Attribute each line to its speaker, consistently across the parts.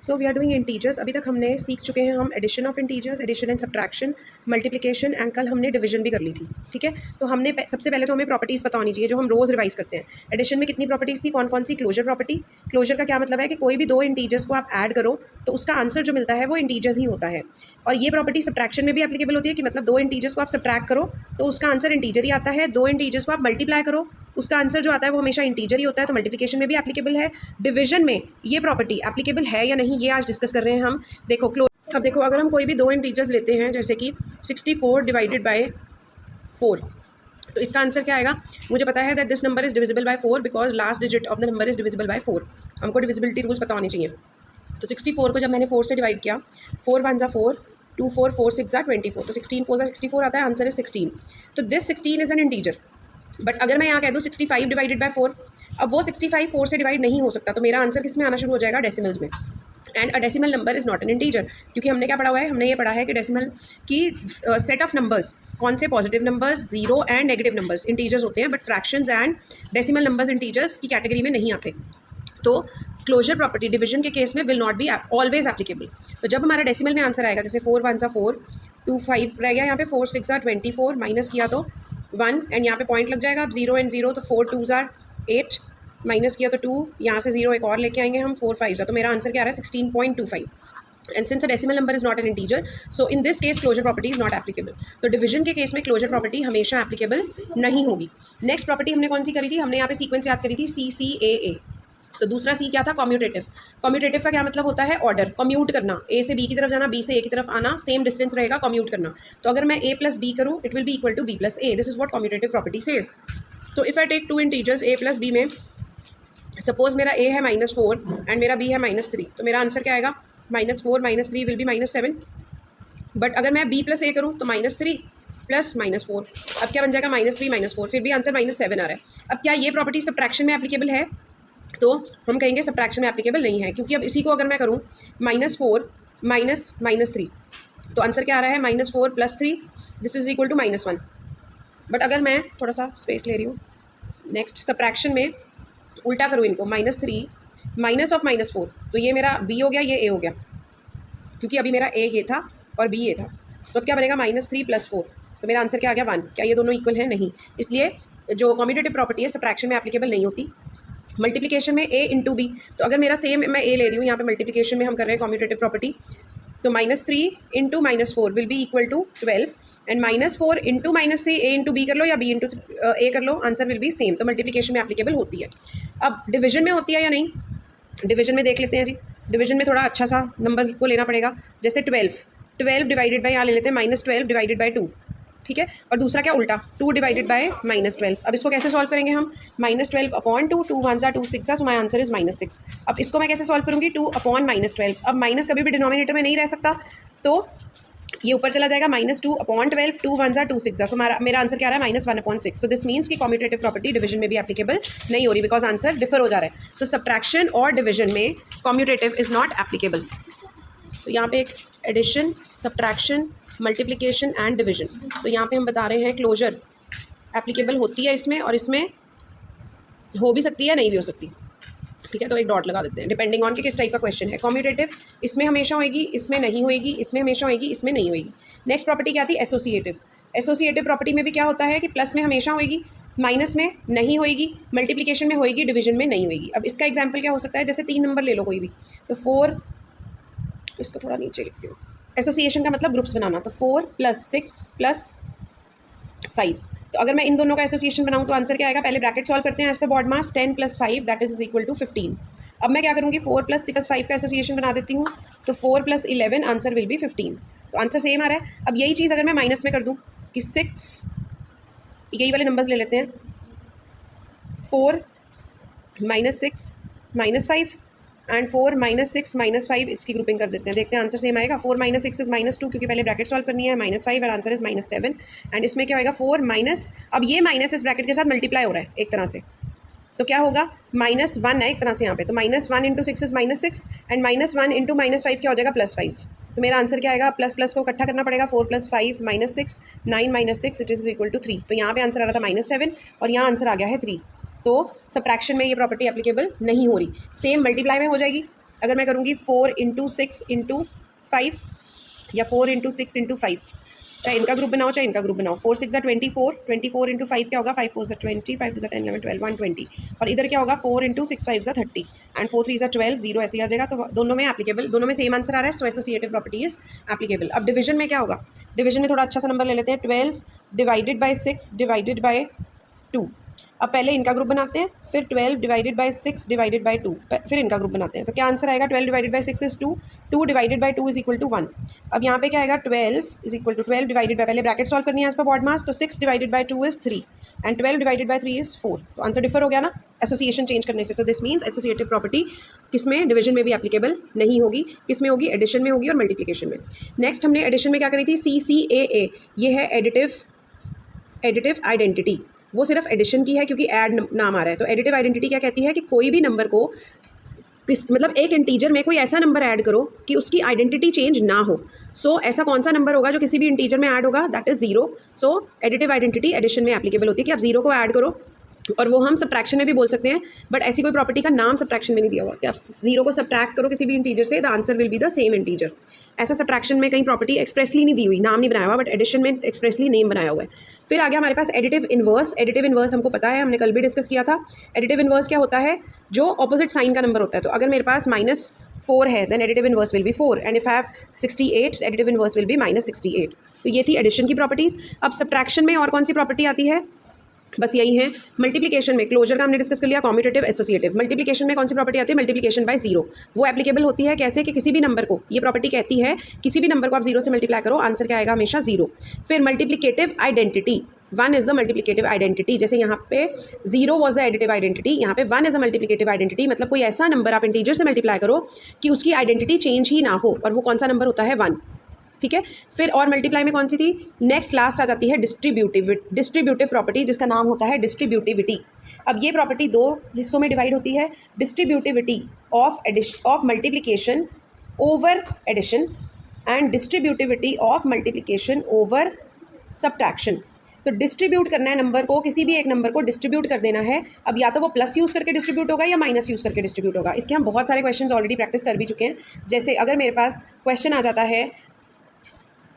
Speaker 1: So we are doing integers. अभी तक हमने सीख चुके हैं हम addition of integers, addition and subtraction, multiplication and कल हमने डिवीजन भी कर ली थी। ठीक है, तो हमने सबसे पहले तो हमें प्रॉपर्टीज़ पता होनी चाहिए जो हम रोज़ रिवाइज करते हैं। एडिशन में कितनी प्रॉपर्टीज़ थी, कौन कौन सी? Closure property. क्लोजर का क्या मतलब है कि कोई भी दो इंटीजर्स को आप ऐड करो तो उसका आंसर जो मिलता है वो इंटीजर्स ही होता है। और ये प्रॉपर्टी सब्ट्रैक्शन में भी एप्लीकेबल होती है कि मतलब दो इंटीजर्स को आप सब्ट्रैक्ट करो तो उसका आंसर इंटीजर ही आता है। दो इंटीजर्स को आप मल्टीप्लाई करो उसका आंसर जो आता है वो हमेशा इंटीजर ही होता है। तो मल्टीप्लिकेशन में भी एप्लीकेबल है। डिवीजन में ये प्रॉपर्टी एप्लीकेबल है या नहीं, ये आज डिस्कस कर रहे हैं हम। देखो अब देखो, अगर हम कोई भी दो इंटीजर्स लेते हैं जैसे कि 64 डिवाइडेड बाय 4, तो इसका आंसर क्या आएगा? मुझे पता है that this number is divisible by 4 because last digit of the number is divisible by 4। हमको डिविजिबिलिटी रूल्स पता होने चाहिए। तो 64 को जब मैंने 4 से डिवाइड किया, 4 1 ज़ा 4, 2 4 4 6 ज़ा 24, तो 16 4 ज़ा 64 आता है, आंसर इज 16। तो this 16 is an integer. But अगर मैं यहाँ कह दूँ 65 डिवाइडेड बाय 4, अब वो 65 4 से डिवाइड नहीं हो सकता, तो मेरा आंसर किस में आना शुरू हो जाएगा? डेसिमल्स में। And a decimal number is not an integer, क्योंकि हमने क्या पढ़ा हुआ है? हमने ये पढ़ा है कि डेसिमल की सेट ऑफ नंबर्स कौन से? Positive numbers, zero and negative numbers integers होते हैं, but fractions and decimal numbers integers की कैटेगरी में नहीं आते। तो क्लोजर प्रॉपर्टी डिवीजन के केस में will not be always applicable. तो जब हमारा डेसिमल में आंसर आएगा, जैसे 4 1 ज़ा 4, 2 5 रह गया यहाँ पे, 4 6 ज़ा 24, माइनस किया तो 1 एंड यहाँ पे पॉइंट लग जाएगा। अब 0 एंड 0 तो 4 2 ज़ा 8, माइनस किया तो 2, यहाँ से 0 एक और लेके आएंगे हम, 4 5 ज़ा, तो मेरा आंसर क्या आ रहा है? 16.25। And since a decimal number is not an integer, so in this case closure property is not applicable. तो डिवीजन के केस में क्लोजर प्रॉपर्टी हमेशा एप्लीकेबल नहीं होगी। नेक्स्ट प्रॉपर्टी हमने कौन सी करी थी? हमने यहाँ पे सीक्वेंस याद करी थी, CCAA। तो दूसरा सी क्या था? कम्यूटेटिव। कम्यूटेटिव का क्या मतलब होता है? ऑर्डर, कम्यूट करना, ए से बी की तरफ जाना, बी से ए की तरफ आना, सेम डिस्टेंस रहेगा, कम्यूट करना। तो अगर मैं a प्लस बी करूँ, it will be equal to b plus A. This is what commutative property says. तो if I take two integers a plus B में, सपोज मेरा a है -4 एंड मेरा b है -3, तो मेरा आंसर क्या आएगा? -4 -3 विल बी -7। बट अगर मैं b प्लस ए करूँ तो -3 प्लस -4, अब क्या बन जाएगा? -3 -4, फिर भी आंसर -7 आ रहा है। अब क्या ये प्रॉपर्टी सब्ट्रैक्शन में एप्लीकेबल है? तो हम कहेंगे सब्ट्रैक्शन में एप्लीकेबल नहीं है, क्योंकि अब इसी को अगर मैं करूँ -4 -3, तो आंसर क्या आ रहा है? -4 + 3, this is equal to -1। But अगर मैं थोड़ा सा स्पेस ले रही हूँ, नेक्स्ट सब्ट्रैक्शन में उल्टा करूँ इनको, -3 माइनस ऑफ -4, तो ये मेरा b हो गया, ये a हो गया, क्योंकि अभी मेरा a ये था और b ये था। तो अब क्या बनेगा? -3 + 4, तो मेरा आंसर क्या आ गया? 1। क्या ये दोनों इक्वल है? नहीं। इसलिए जो कम्यूटेटिव प्रॉपर्टी है सब्ट्रैक्शन में एप्लीकेबल नहीं होती। मल्टीप्लिकेशन में a इंटू बी, तो अगर मेरा सेम मैं a ले रही हूँ, यहाँ पे मल्टीप्लिकेशन में हम कर रहे हैं कम्यूटेटिव प्रॉपर्टी, तो -3 into -4 will be equal to 12 and -4 into -3 a into B कर लो या b इंटू a कर लो, आंसर विल बी सेम। तो मल्टीप्लिकेशन में एप्लीकेबल होती है। अब डिवीजन में होती है या नहीं? डिवीजन में देख लेते हैं जी। डिवीजन में थोड़ा अच्छा सा नंबर्स को लेना पड़ेगा, जैसे 12 डिवाइडेड बाई, यहाँ ले लेते हैं -12 डिवाइडेड बाई 2, ठीक है। और दूसरा क्या? उल्टा, 2 डिवाइडेड बाय -12। अब इसको कैसे सॉल्व करेंगे हम? -12 अपॉन 2, 2 1 ज़ा 2 6 ज़ा, सो माई आंसर इज -6। अब इसको मैं कैसे सॉल्व करूँगी? 2 अपॉन -12। अब माइनस कभी भी डिनोमिनेटर में नहीं रह सकता, तो ये ऊपर चला जाएगा, -2 अपॉन 12, 2 1 ज़ा 2 6 ज़ा, तो मेरा आंसर क्या आ रहा है? -1/6। सो दिस मीन्स कि कम्यूटेटिव प्रॉपर्टी डिवीजन में भी एप्लीकेबल नहीं हो रही, बिकॉज आंसर डिफर हो जा रहा है। तो सब्ट्रैक्शन और डिवीजन में कम्यूटेटिव इज़ नॉट एप्लीकेबल। तो यहाँ पे एक addition, subtraction, multiplication and division, तो यहाँ पे हम बता रहे हैं क्लोजर एप्लीकेबल होती है इसमें, और इसमें हो भी सकती है, नहीं भी हो सकती, ठीक है। तो एक डॉट लगा देते हैं, डिपेंडिंग ऑन कि किस टाइप का क्वेश्चन है। कम्यूटेटिव इसमें हमेशा होएगी, इसमें नहीं होएगी, इसमें हमेशा होएगी, इसमें नहीं होएगी। नेक्स्ट प्रॉपर्टी क्या थी? एसोसिएटिव। एसोसिएटिव प्रॉपर्टी में भी क्या होता है कि प्लस में हमेशा होएगी, माइनस में नहीं होएगी, मल्टीप्लिकेशन में होएगी, डिवीजन में नहीं होएगी। अब इसका एग्जाम्पल क्या हो सकता है? जैसे 3 नंबर ले लो कोई भी, तो 4, इसको थोड़ा नीचे लिखती हूँ, एसोसिएशन का मतलब ग्रुप्स बनाना, तो 4 + 6 + 5। तो अगर मैं इन दोनों का एसोसिएशन बनाऊँ तो आंसर क्या आएगा? पहले ब्रैकेट सॉल्व करते हैं एज पे BODMAS, 10 + 5 that is equal to 15। अब मैं क्या करूँगी? 4 + 6 + 5 का एसोसिएशन बना देती हूँ, तो 4 + 11 आंसर विल बी 15। तो आंसर सेम आ रहा है। अब यही चीज़ अगर मैं माइनस में कर दूँ कि 6, यही वाले नंबर्स ले लेते हैं, 4 -6 -5 एंड 4 -6 -5, इसकी ग्रुपिंग कर देते हैं, देखते हैं आंसर सेम आएगा। 4 - 6 इज -2, क्योंकि पहले ब्रैकेट सॉल्व करनी है, -5 और आंसर इज -7। एंड इसमें क्या होगा? 4 माइनस, अब ये माइनस इस ब्रैकेट के साथ मल्टीप्लाई हो रहा है एक तरह से, तो क्या होगा? -1 है एक तरह से यहाँ पे, तो -1 × 6 इज -6 एंड -1 × -5 क्या हो जाएगा? +5। तो मेरा आंसर क्या आएगा? प्लस प्लस को इकट्ठा करना पड़ेगा, 4 + 5 -6, 9 - 6 इट इज़ इक्वल टू 3। तो यहाँ पे आंसर आ रहा था -7 और यहाँ आंसर आ गया है 3। तो सब्ट्रैक्शन में ये प्रॉपर्टी एप्लीकेबल नहीं हो रही। सेम मल्टीप्लाई में हो जाएगी, अगर मैं करूँगी 4 इंटू 6 इंटू 5 या 4 इंटू 6 इंटू 5, चाहे इनका ग्रुप बनाओ चाहे इनका ग्रुप बनाओ, 4 6 24, 24 इंटू 5 क्या होगा, 5 4 20, 5 2 10 11 12 120, और इधर क्या होगा 4 इंटू 6 5 30 एंड 4 3 12, 0 ऐसे ही आ जाएगा। तो दोनों में एप्लीकेबल, दोनों में सेम आंसर आ रहा है, सो एसोसिएटिव प्रॉपर्टी इज एप्लीकेबल। अब डिवीजन में क्या होगा, डिवीजन में थोड़ा अच्छा सा नंबर ले लेते हैं, 12 डिवाइडेड बाई 6 डिवाइडेड बाई 2। अब पहले इनका ग्रुप बनाते हैं, फिर 12 डिवाइडेड बाई 6 डिवाइडेड बाई 2, फिर इनका ग्रुप बनाते हैं। तो क्या आंसर आएगा, 12 divided by 6 is 2, 2 divided by 2 is equal to 1। अब यहाँ पे क्या आएगा, 12 is equal to 12 divided by, पहले ब्रैकेट सॉल्व करनी है एज पर बॉड मास, तो 6 divided by 2 is 3 and 12 divided by 3 is 4। तो आंसर डिफर हो गया ना एसोसिएशन चेंज करने से। तो दिस मीन्स एसोसिएटिव प्रॉपर्टी किसमें, डिवीजन में भी एप्लीकेबल नहीं होगी, किसमें होगी, एडिशन में होगी और मल्टीप्लिकेशन में। नेक्स्ट हमने एडिशन में क्या करी थी, CCAA, ये है एडिटिव आइडेंटिटी, वो सिर्फ एडिशन की है क्योंकि ऐड नाम आ रहा है। तो एडिटिव आइडेंटिटी क्या कहती है कि कोई भी नंबर को मतलब एक इंटीजर में कोई ऐसा नंबर ऐड करो कि उसकी आइडेंटिटी चेंज ना हो। सो ऐसा कौन सा नंबर होगा जो किसी भी इंटीजर में ऐड होगा, that is 0। So additive identity addition में एप्लीकेबल होती है कि आप 0 को ऐड करो, और वो हम सब्ट्रैक्शन में भी बोल सकते हैं, बट ऐसी कोई प्रॉपर्टी का नाम सब्ट्रैक्शन में नहीं दिया हुआ कि आप 0 को सब्ट्रैक्ट करो किसी भी इंटीजर से, the answer will be the same integer. ऐसा सब्ट्रैक्शन में कहीं प्रॉपर्टी एक्सप्रेसली नहीं दी हुई, नाम नहीं बनाया हुआ, बट एडिशन में एक्सप्रेसली नेम बनाया हुआ है। फिर आ गया हमारे पास एडिटिव इन्वर्स। एडिटिव इन्वर्स हमको पता है, हमने कल भी डिस्कस किया था। एडिटिव इन्वर्स क्या होता है, जो ऑपोजिट साइन का नंबर होता है। तो अगर मेरे पास -4 है, then additive inverse will be 4, and if have 68, additive inverse will be -68। तो ये थी एडिशन की प्रॉपर्टीज़। अब सब्ट्रैक्शन में और कौन सी प्रॉपर्टी आती है, बस यही है। मल्टीप्लिकेशन में क्लोजर का हमने डिस्कस कर लिया, कॉम्यूटेटिव, एसोसिएटिव। मल्टीप्लिकेशन में कौन सी प्रॉपर्टी आती है, मल्टीप्लिकेशन बाय 0। वो एप्लीकेबल होती है कैसे, कि किसी भी नंबर को, ये प्रॉपर्टी कहती है किसी भी नंबर को आप 0 से मल्टीप्लाई करो, आंसर क्या आएगा, हमेशा 0। फिर multiplicative identity, 1 is the multiplicative identity. जैसे यहाँ पे 0 वॉज द एडिटिव आइडेंटिटी, यहाँ पे 1 इज़ अ मल्टीप्लिकेटिव आइडेंटिटी। मतलब कोई ऐसा नंबर आप इंटीजर से मल्टीप्लाई करो कि उसकी आइडेंटिटी चेंज ही ना हो, और वो कौन सा नंबर होता है, 1। ठीक है। फिर और मल्टीप्लाई में कौन सी थी, नेक्स्ट लास्ट आ जाती है डिस्ट्रीब्यूटिव प्रॉपर्टी, जिसका नाम होता है डिस्ट्रीब्यूटिविटी। अब ये प्रॉपर्टी 2 हिस्सों में डिवाइड होती है, distributivity of multiplication over addition and distributivity of multiplication over subtraction. तो डिस्ट्रीब्यूट करना है नंबर को, किसी भी एक नंबर को डिस्ट्रीब्यूट कर देना है। अब या तो वो प्लस यूज़ करके डिस्ट्रीब्यूट होगा या माइनस यूज़ करके डिस्ट्रीब्यूट होगा। इसके हम बहुत सारे क्वेश्चंस ऑलरेडी प्रैक्टिस कर भी चुके हैं। जैसे अगर मेरे पास क्वेश्चन आ जाता है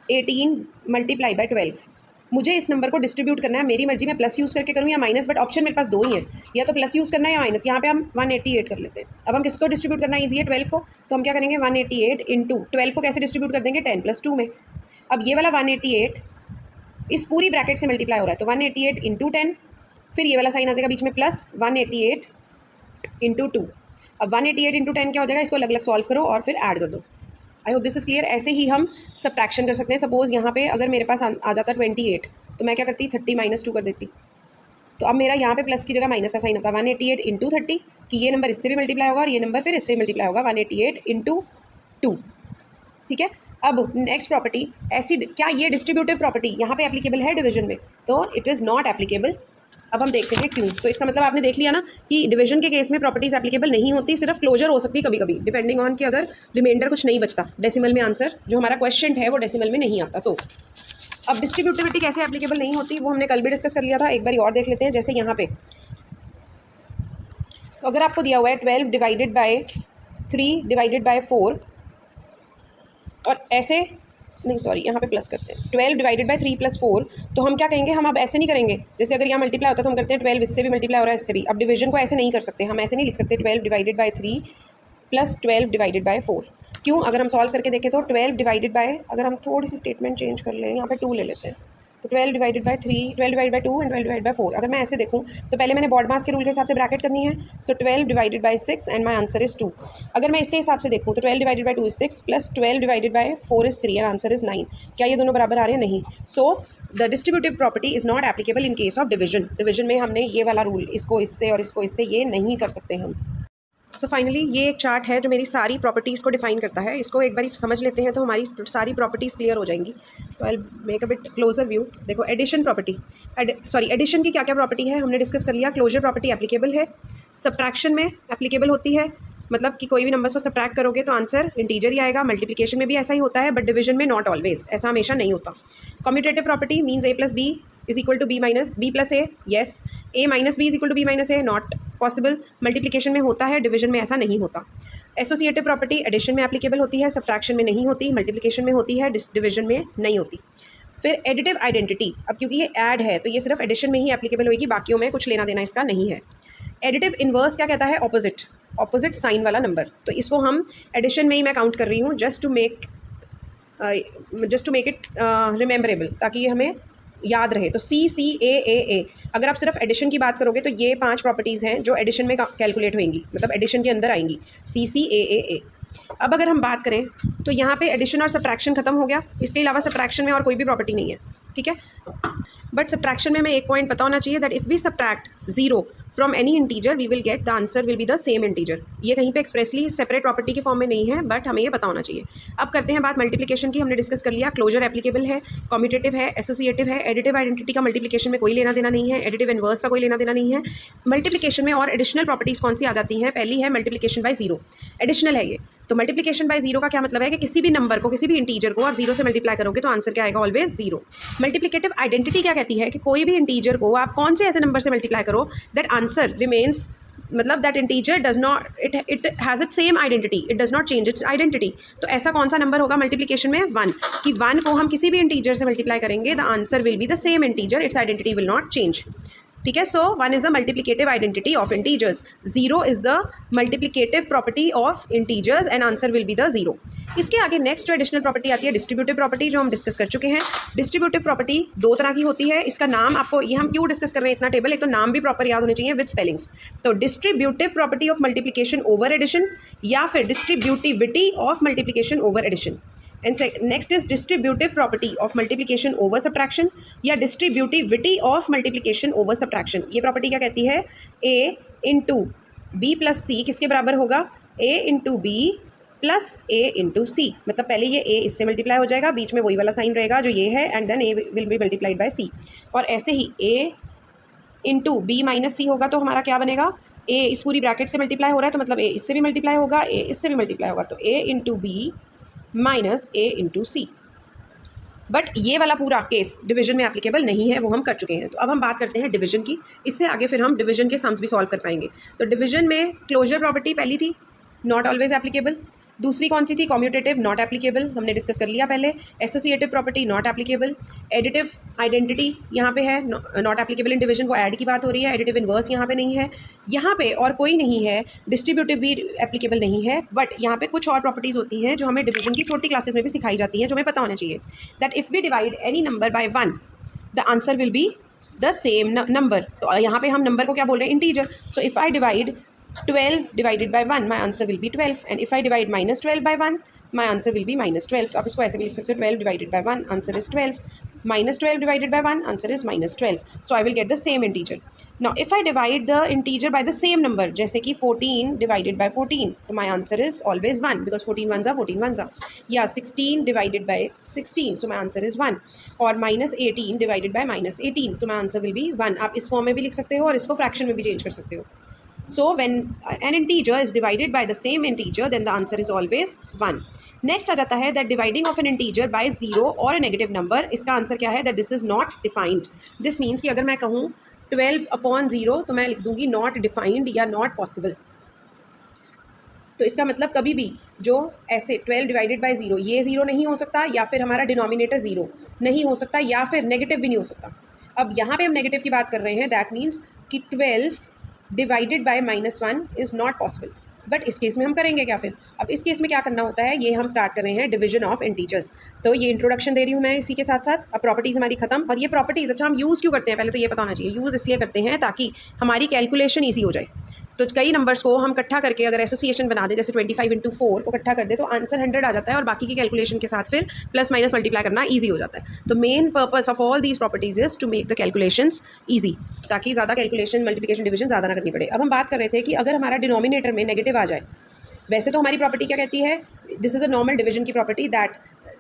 Speaker 1: 18 मल्टीप्लाई बाय 12, मुझे इस नंबर को डिस्ट्रीब्यूट करना है, मेरी मर्जी में प्लस यूज़ करके करूँ या माइनस, बट ऑप्शन मेरे पास 2 ही हैं, या तो प्लस यूज़ करना है या माइनस। यहाँ पे हम 188 कर लेते हैं। अब हम किसको डिस्ट्रीब्यूट करना ईजी है, 12 को, तो हम क्या करेंगे, 188 इंटू 12 को कैसे डिस्ट्रीब्यूट कर देंगे, 10 + 2 में। अब ये वाला 188 इस पूरी ब्रैकेट से मल्टीप्लाई हो रहा है, तो 188 इंटू 10, फिर ये वाला साइन आ जाएगा बीच में प्लस 188 इंटू 2। अब 188 इंटू 10 क्या हो जाएगा, इसको अलग अलग सॉल्व करो और फिर ऐड कर दो। I hope this is clear. ऐसे ही हम सब्ट्रैक्शन कर सकते हैं। सपोज़ यहाँ पे अगर मेरे पास आ जाता 28, तो मैं क्या करती, 30 - 2 कर देती। तो अब मेरा यहाँ पे प्लस की जगह माइनस का साइन होता है, 188 इंटू 30, कि ये नंबर इससे भी मल्टीप्लाई होगा और ये नंबर फिर इससे भी मल्टीप्लाई होगा, 188 इंटू 2। ठीक है। अब नेक्स्ट प्रॉपर्टी, ऐसी क्या ये डिस्ट्रीब्यूटिव प्रॉपर्टी यहाँ पे एप्लीकेबल है डिवीजन में, तो इट इज़ नॉट एप्लीकेबल। अब हम देखते हैं क्यों। तो इसका मतलब आपने देख लिया ना कि डिवीजन के केस में प्रॉपर्टीज एप्लीकेबल नहीं होती, सिर्फ क्लोजर हो सकती कभी कभी, डिपेंडिंग ऑन कि अगर रिमाइंडर कुछ नहीं बचता, डेसिमल में आंसर जो हमारा क्वेश्चन है वो डेसिमल में नहीं आता। तो अब डिस्ट्रीब्यूटिविटी कैसे एप्लीकेबल नहीं होती, वो हमने कल भी डिस्कस कर लिया था, एक बार और देख लेते हैं। जैसे यहाँ पे तो अगर आपको दिया हुआ है 12 डिवाइडेड बाय 3 डिवाइडेड बाय 4, और ऐसे नहीं, सॉरी, यहाँ पे प्लस करते हैं, 12 डिवाइडेड बाय 3 + 4, तो हम क्या कहेंगे, हम अब ऐसे नहीं करेंगे। जैसे अगर यहाँ मल्टीप्लाई होता है तो हम करते हैं 12 इससे भी मल्टीप्लाई हो रहा है इससे भी। अब डिवीजन को ऐसे नहीं कर सकते, हम ऐसे नहीं लिख सकते 12 डिवाइडेड बाय 3 + 12 डिवाइडेड बाय 4। क्यों, अगर हम सॉल्व करके देखें तो 12 डिवाइडेड बाय, अगर हम थोड़ी सी स्टेटमेंट चेंज कर लें, यहाँ पे 2 ले लेते हैं, तो 12 divided by 3, 12 divided by 2 and 12 divided by 4। अगर मैं ऐसे देखूँ तो पहले मैंने बॉड मास के रूल के हिसाब से ब्रैकेट करनी है, सो 12 divided by 6 and my answer is 2। अगर मैं इसके हिसाब से देखूँ तो 12 divided by 2 is 6 + 12 divided by 4 is 3 and answer is 9। क्या ये दोनों बराबर आ रहे हैं, नहीं। So the distributive property is not applicable in case of division. Division में हमने ये वाला रूल, इसको इससे और इसको इससे, ये नहीं कर सकते हम। सो फाइनली ये एक चार्ट है जो मेरी सारी प्रॉपर्टीज़ को डिफाइन करता है। इसको एक बार समझ लेते हैं तो हमारी सारी प्रॉपर्टीज़ क्लियर हो जाएंगी। तो I make a bit closer view. देखो एडिशन प्रॉपर्टी, एडिशन की क्या क्या प्रॉपर्टी है हमने डिस्कस कर लिया। क्लोजर प्रॉपर्टी एप्लीकेबल है, सब्ट्रैक्शन में एप्लीकेबल होती है, मतलब कि कोई भी नंबर्स को सब्ट्रैक्ट करोगे तो आंसर इंटीजर ही आएगा। मल्टीप्लिकेशन में भी ऐसा ही होता है, बट डिवीजन में नॉट ऑलवेज, ऐसा हमेशा नहीं होता। Commutative property means a + b is equal to B minus B plus A, yes. A minus B is equal to B minus A, not possible. Multiplication में होता है, डिवीजन में ऐसा नहीं होता। एसोसिएटिव प्रॉपर्टी एडिशन में एप्लीकेबल होती है, सब्ट्रैक्शन में नहीं होती, मल्टीप्लिकेशन में होती है, डिवीजन में नहीं होती। फिर एडिटिव आइडेंटिटी, अब क्योंकि ये ऐड है तो ये सिर्फ एडिशन में ही एप्लीकेबल होगी, बाकियों में कुछ लेना देना इसका नहीं है। एडिटिव इन्वर्स क्या कहता है? ऑपोजिट, ऑपोजिट साइन वाला नंबर। तो इसको हम एडिशन में ही मैं काउंट कर रही हूँ, just to make it rememberable, ताकि ये हमें याद रहे। तो सी सी ए ए ए, अगर आप सिर्फ एडिशन की बात करोगे तो ये 5 प्रॉपर्टीज़ हैं जो एडिशन में कैलकुलेट होंगी, मतलब एडिशन के अंदर आएंगी, सी सी ए ए ए। अब अगर हम बात करें तो यहाँ पे एडिशन और सब्ट्रैक्शन खत्म हो गया, इसके अलावा सब्ट्रैक्शन में और कोई भी प्रॉपर्टी नहीं है, ठीक है। बट सब्ट्रैक्शन में हमें एक पॉइंट पता होना चाहिए, that if we subtract 0 from any integer we will get the answer will be the same integer. ये कहीं पे एक्सप्रेसली सेपरेट प्रॉपर्टी के फॉर्म में नहीं है, बट हमें ये पता होना चाहिए। अब करते हैं बात मल्टीप्लिकेशन की, हमने डिस्कस कर लिया, क्लोजर एप्लीकेबल है, कम्यूटेटिव है, एसोसिएटिव है। एडिटिव आइडेंटिटी का मल्टीप्लिकेशन में कोई लेना देना नहीं है, एडिटिव इनवर्स का कोई लेना देना नहीं है। मल्टीप्लिकेशन में और एडिशनल प्रॉपर्टीज़ कौन सी आ जाती हैं? पहली है मल्टीप्लिकेशन बाय 0, एडिशनल है ये। तो मल्टीप्लिकेशन बाय 0 का क्या मतलब है कि किसी भी नंबर को, किसी भी इंटीजर को आप 0 से मल्टीप्लाई करोगे तो आंसर क्या आएगा? ऑलवेज 0। मल्टीप्लिकेटिव आइडेंटिटी क्या कहती है कि कोई भी इंटीजर को आप कौन से ऐसे नंबर से मल्टीप्लाई करो दैट आंसर रिमेन्स, मतलब that integer does not, it has it same identity, it does not change it's identity. तो ऐसा कौन सा नंबर होगा मल्टीप्लिकेशन में? 1, कि 1 को हम किसी भी इंटीजर से मल्टीप्लाई करेंगे the answer will be the same integer, it's identity will not change, ठीक है। सो 1 is the multiplicative identity of integers, 0 is the multiplicative property of integers and answer will be the 0। इसके आगे next जो additional property आती है distributive property, जो हम discuss कर चुके हैं। डिस्ट्रीब्यूटिव प्रॉपर्टी 2 तरह की होती है, इसका नाम आपको, ये हम क्यों डिस्कस कर रहे हैं इतना टेबल, एक तो नाम भी प्रॉपर याद होने चाहिए विद स्पेलिंग्स। तो distributive property of multiplication over addition, या फिर distributivity of multiplication over addition. And next is distributive property of multiplication over subtraction, या distributivity of multiplication over subtraction. ये प्रॉपर्टी क्या कहती है? A into B plus C किसके बराबर होगा? A into B plus A into C. मतलब पहले ये ए इससे मल्टीप्लाई हो जाएगा, बीच में वही वाला साइन रहेगा जो ये है, and then A will be multiplied by C. और ऐसे ही A into B minus C होगा तो हमारा क्या बनेगा? ए इस पूरी ब्रैकेट से मल्टीप्लाई हो रहा है तो मतलब ए इससे भी मल्टीप्लाई होगा, ए इससे भी मल्टीप्लाई होगा, तो A into B minus A into C. But ये वाला पूरा केस डिवीजन में एप्लीकेबल नहीं है, वो हम कर चुके हैं। तो अब हम बात करते हैं डिवीजन की, इससे आगे फिर हम डिवीजन के सम्स भी सॉल्व कर पाएंगे। तो डिवीजन में क्लोजर प्रॉपर्टी पहली थी, नॉट ऑलवेज एप्लीकेबल। दूसरी कौन सी थी? कम्यूटेटिव, नॉट एप्लीकेबल, हमने डिस्कस कर लिया पहले। Associative property not applicable. Additive identity यहाँ पे है, नॉट एप्लीकेबल इन डिवीजन, वो ऐड की बात हो रही है। एडिटिव इनवर्स यहाँ पे नहीं है, यहाँ पे और कोई नहीं है। डिस्ट्रीब्यूटिव भी एप्लीकेबल नहीं है, बट यहाँ पे कुछ और प्रॉपर्टीज़ होती हैं जो हमें डिवीजन की छोटी क्लासेस में भी सिखाई जाती हैं, जो हमें पता होना चाहिए। That if we divide any number by 1 the answer will be the same number. तो यहाँ पे हम नंबर को क्या बोल रहे हैं? Integer. So if I divide 12 divided by 1 my answer will be 12, and if I divide minus 12 by 1 my answer will be minus 12। तो आप इसको ऐसे भी लिख सकते हो, 12 divided by 1 answer is 12, minus 12 divided by 1 answer is minus 12, so I will get the same integer। Now if I divide the integer by the same number, जैसे कि 14 divided by 14, तो my answer is always 1 because 14 ones are 14 ones are, या 16 divided by 16, so my answer is 1, और minus 18 divided by minus 18, so my answer will be 1। आप इस form में भी लिख सकते हो और इसको फ्रैक्शन में भी चेंज कर सकते हो। So when an integer is divided by the same integer, then the answer is always 1। Next आ जाता है that dividing of an integer by 0 or a negative number, इसका आंसर क्या है? That this is not defined। This means कि अगर मैं कहूँ 12/0 तो मैं लिख दूँगी not defined या not possible। तो इसका मतलब कभी भी जो ऐसे 12 डिवाइडेड बाई 0, ये 0 नहीं हो सकता, या फिर हमारा डिनोमिनेटर 0 नहीं हो सकता, या फिर नेगेटिव भी नहीं हो सकता। अब यहाँ पे हम नेगेटिव की बात कर रहे हैं, दैट मीन्स कि 12 divided by -1 is not possible. But इस केस में हम करेंगे क्या फिर? अब इस केस में क्या करना होता है, ये हम स्टार्ट कर रहे हैं डिवीजन ऑफ इंटीजर्स। तो ये इंट्रोडक्शन दे रही हूँ मैं इसी के साथ साथ। अब प्रॉपर्टीज़ हमारी खत्म, और ये प्रॉपर्टीज़ अच्छा हम यूज़ क्यों करते हैं पहले तो ये पता होना चाहिए। यूज़ इसलिए करते हैं ताकि हमारी कैलकुलेशन ईजी हो जाए। तो कई नंबर्स को हम इकट्ठा करके अगर एसोसिएशन बना दे, जैसे 25 × 4 को इकट्ठा कर दे तो आंसर 100 आ जाता है, और बाकी की कैलकुलेशन के साथ फिर प्लस माइनस मल्टीप्लाई करना ईजी हो जाता है। तो main purpose of all these properties is to make the calculations easy, ताकि ज़्यादा कैलकुलेशन मल्टीप्लिकेशन डिवीजन ज़्यादा ना करनी पड़े। अब हम बात कर रहे थे कि अगर हमारा डिनोमिनेटर में नेगेटिव आ जाए, वैसे तो हमारी प्रॉपर्टी क्या कहती है, this is a normal division की property, that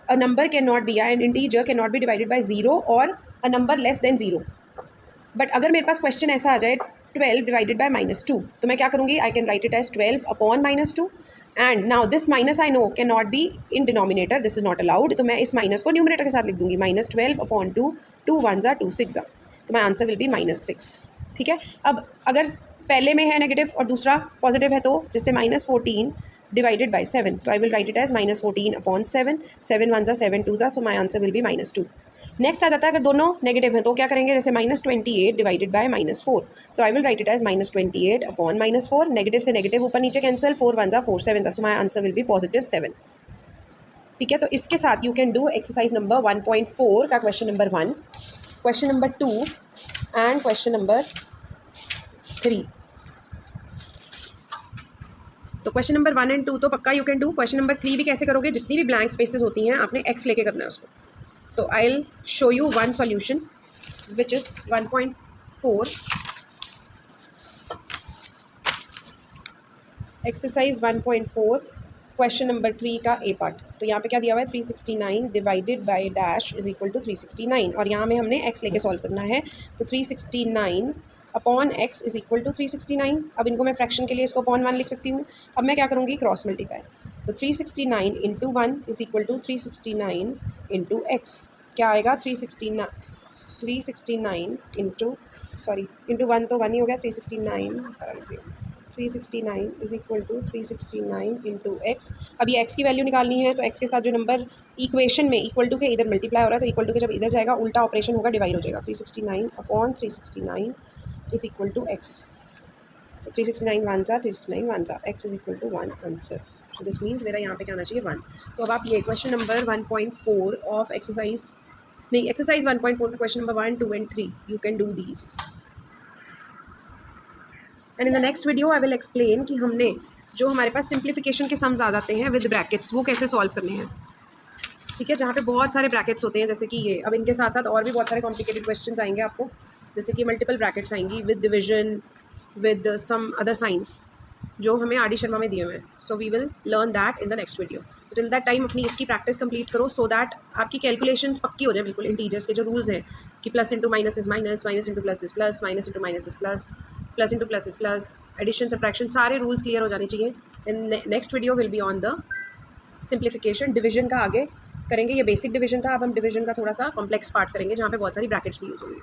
Speaker 1: a number can not be, an integer can not be divided by 0 और a number less than 0। But अगर मेरे पास क्वेश्चन ऐसा आ जाए 12 डिवाइडेड बाय -2, तो मैं क्या करूँगी, I can write it as 12/-2, and now this minus I know can not be in denominator, this is not allowed, तो मैं इस माइनस को न्यूमरेटर के साथ लिख दूँगी, -12/2, 2 1s are 2 6s are। तो माई आंसर विल बी -6। ठीक है, अब अगर पहले में है नेगेटिव और दूसरा पॉजिटिव है तो जैसे -14 डिवाइडेड बाई 7, तो I will write it as -14 upon 7, 7 1 7 2 so my answer will be -2। Next आ जाता है अगर दोनों नेगेटिव हैं तो क्या करेंगे, जैसे -28 डिवाइडेड बाय -4, तो I will write it as -28 upon -4, negative से नेगेटिव ऊपर नीचे cancel, 4 1 4 7, so my answer will be +7। ठीक है, तो इसके साथ you can do exercise number 1.4 का question number 1, question number 2 and question number 3। तो क्वेश्चन नंबर 1 एंड 2 तो पक्का you can do. Question number 3 भी कैसे करोगे, जितनी भी ब्लैंक स्पेसेस होती हैं आपने x लेके करना है उसको। तो I will show you one solution which is 1.4 exercise 1.4 question number 3 का ए पार्ट। तो यहाँ पे क्या दिया हुआ है, 369 divided by dash is equal to 369, और यहाँ में हमने x लेके सॉल्व करना है। तो 369 upon x is equal to 369। अब इनको मैं फ्रैक्शन के लिए इसको अपॉन 1 लिख सकती हूँ। अब मैं क्या करूँगी, क्रॉस मल्टीप्लाई। तो 369 into 1 is equal to 369 into X. क्या आएगा, 369 इंटू इंटू 1 तो 1 ही हो गया, 369 is equal to 369 into X. अब ये एक्स की वैल्यू निकालनी है, तो एक्स के साथ जो नंबर इक्वेशन में इक्वल टू के इधर मल्टीप्लाई हो रहा है, तो इक्वल टू के जब इधर जाएगा उल्टा ऑपरेशन होगा, डिवाइड हो जाएगा। 369 upon 369 is equal to X. तो 369 1 जा, 369 1 जा, X is equal to 1 answer. So this means मेरा यहाँ पे क्या आना चाहिए, 1। तो अब आप ये question number 1.4 of exercise 1.4 question number 1, 2 and 3 you can do these. And in the next video I will explain कि हमने जो हमारे पास सिंप्लीफिकेशन के सम्स आ जाते हैं विद ब्रैकेट्स वो कैसे सॉल्व करने हैं। ठीक है, जहाँ पे बहुत सारे ब्रैकेट्स होते हैं जैसे कि ये। अब इनके साथ साथ और भी बहुत सारे कॉम्प्लिकेटेड क्वेश्चंस आएंगे आपको, जैसे कि मल्टीपल ब्रैकेट्स आएंगी with division, with some other science जो हमें आर डी शर्मा में दिए हुए हैं। So we will learn that in the next video. तो टिल दैट टाइम अपनी इसकी प्रैक्टिस कंप्लीट करो, सो दैट आपकी कैलकुलेशंस पक्की हो जाए बिल्कुल। इंटीजर्स के जो रूल्स हैं कि plus into minus is minus, minus into plus is plus, minus into minus is plus, plus into plus is plus, addition subtraction, सारे रूल्स क्लियर हो जाने चाहिए। And next video will be on the simplification. Division का आगे करेंगे, ये basic division था, अब हम डिवीजन का थोड़ा सा कॉम्प्लेक्स पार्ट करेंगे जहाँ पे बहुत सारी ब्रैकेट्स भी यूज़ होंगी।